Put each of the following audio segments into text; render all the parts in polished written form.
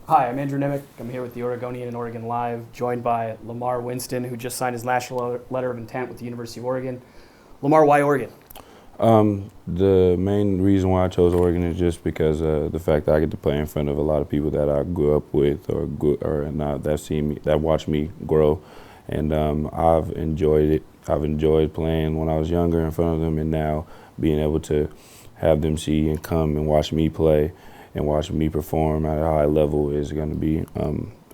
Hi, I'm Andrew Nimick. I'm here with the Oregonian and Oregon Live, joined by Lamar Winston, who just signed his national letter of intent with the University of Oregon. Lamar, why Oregon? The main reason why I chose Oregon is just because the fact that I get to play in front of a lot of people that I grew up with or not that see me that watch me grow, and I've enjoyed it. I've enjoyed playing when I was younger in front of them, and now being able to have them see and come and watch me play and watch me perform at a high level is going to be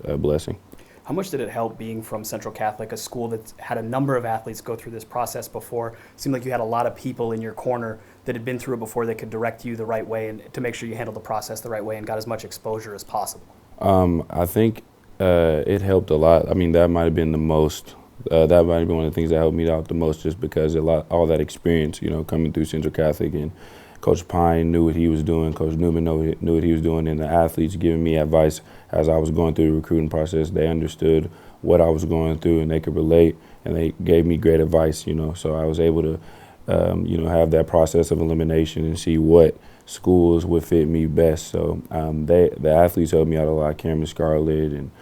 a blessing. How much did it help being from Central Catholic, a school that had a number of athletes go through this process before? It seemed like you had a lot of people in your corner that had been through it before that could direct you the right way and to make sure you handled the process the right way and got as much exposure as possible. I think it helped a lot. I mean, that might have been the most. That might have been one of the things that helped me out the most, just because all that experience, coming through Central Catholic, and Coach Pine knew what he was doing. Coach Newman knew what he was doing, and the athletes giving me advice as I was going through the recruiting process. They understood what I was going through, and they could relate, and they gave me great advice. So I was able to, have that process of elimination and see what schools would fit me best. So the athletes helped me out a lot. Cameron Scarlett and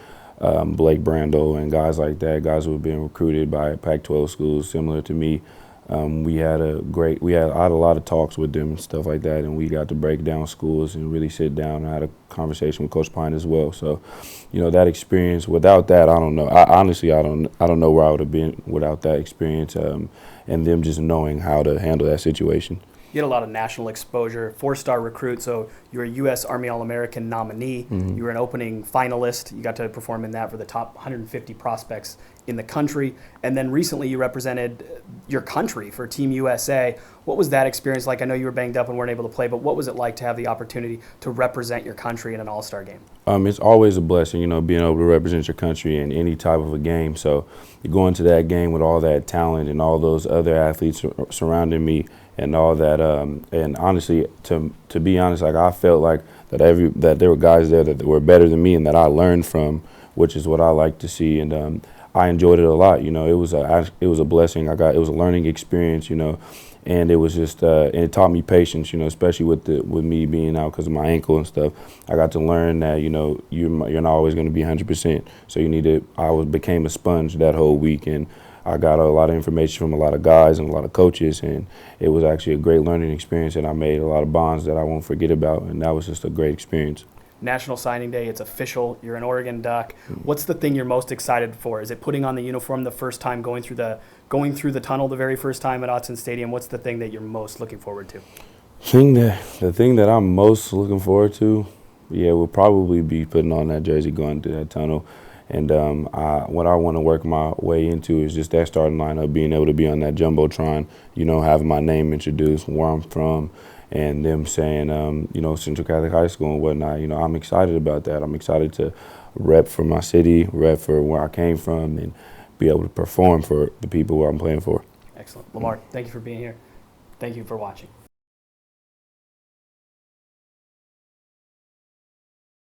Blake Brando and guys like that, guys who have been recruited by Pac-12 schools similar to me. I had a lot of talks with them and stuff like that, and we got to break down schools and really sit down. I had a conversation with Coach Pine as well. So, that experience. Without that, I don't know. I don't know where I would have been without that experience, and them just knowing how to handle that situation. You had a lot of national exposure, four-star recruit, so you were a U.S. Army All-American nominee. You were an opening finalist. You got to perform in that for the top 150 prospects in the country. And then recently you represented your country for Team USA. What was that experience like? I know you were banged up and weren't able to play, but what was it like to have the opportunity to represent your country in an all-star game? It's always a blessing, being able to represent your country in any type of a game. So you go into that game with all that talent and all those other athletes surrounding me and all that. And honestly, to be honest, like I felt like that there were guys there that were better than me and that I learned from, which is what I like to see. And I enjoyed it a lot. It was a blessing. It was a learning experience. And it was just and it taught me patience, especially with me being out because of my ankle and stuff. I got to learn that you're not always going to be 100%. So became a sponge that whole week, and I got a lot of information from a lot of guys and a lot of coaches, and it was actually a great learning experience. And I made a lot of bonds that I won't forget about, and that was just a great experience. National Signing Day, it's official. You're an Oregon Duck. What's the thing you're most excited for? Is it putting on the uniform the first time, going through the tunnel the very first time at Autzen Stadium? What's the thing that you're most looking forward to? The thing that I'm most looking forward to, yeah, will probably be putting on that jersey going through that tunnel. And what I want to work my way into is just that starting lineup, being able to be on that jumbotron, having my name introduced, where I'm from, and them saying, Central Catholic High School and whatnot. I'm excited about that. I'm excited to rep for my city, rep for where I came from, and be able to perform for the people who I'm playing for. Excellent. Lamar, thank you for being here. Thank you for watching.